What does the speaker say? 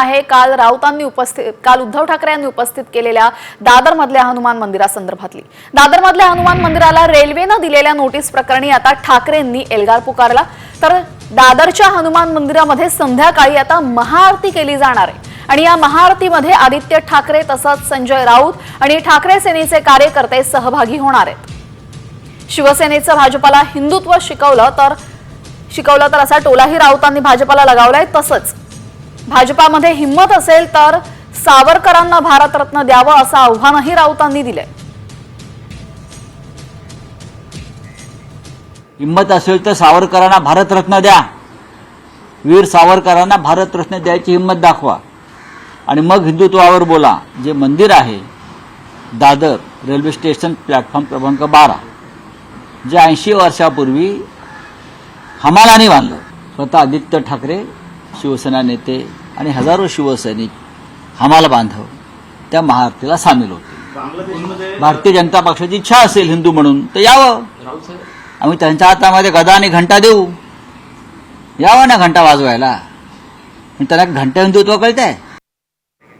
आहे काल उद्धव ठाकरे यांनी उपस्थित केलेल्या दादरमधल्या हनुमान मंदिरासंदर्भातली। दादरमधल्या हनुमान मंदिराला रेल्वेनं दिलेल्या नोटीस प्रकरणी आता ठाकरेंनी एल्गार पुकारला। तर दादरच्या हनुमान मंदिरामध्ये संध्याकाळी आता महाआरती केली जाणार आहे आणि या महाआरतीमध्ये आदित्य ठाकरे तसंच संजय राऊत आणि ठाकरे सेनेचे कार्यकर्ते सहभागी होणार आहेत। शिवसेनेचं भाजपाला हिंदुत्व शिकवलं तर असा टोलाही राऊतांनी भाजपाला लगावलाय। तसंच भाजपामध्ये हिम्मत असेल तर सावरकरांना भारतरत्न द्यावं असं आव्हानही राऊतांनी दिलंय। हिम्मत असेल तर सावरकरांना भारतरत्न द्या, वीर सावरकरांना भारतरत्न द्यायची हिम्मत दाखवा आणि मग हिंदुत्वावर बोला। जे मंदिर आहे दादर रेल्वे स्टेशन प्लॅटफॉर्म क्रमांक 12 जे 80 वर्षापूर्वी हमालाने बांधलं, स्वतः आदित्य ठाकरे शिवसेना नेते आणि हजारो शिवसैनिक हमाल बांधव त्या महाआरतीला सामील होते। भारतीय जनता पक्षाची इच्छा असेल हिंदू म्हणून तर यावं, आम्ही त्यांच्या हातामध्ये गदा आणि घंटा देऊ, यावं ना घंटा वाजवायला। त्यांना घंटा हिंदुत्व कळतंय?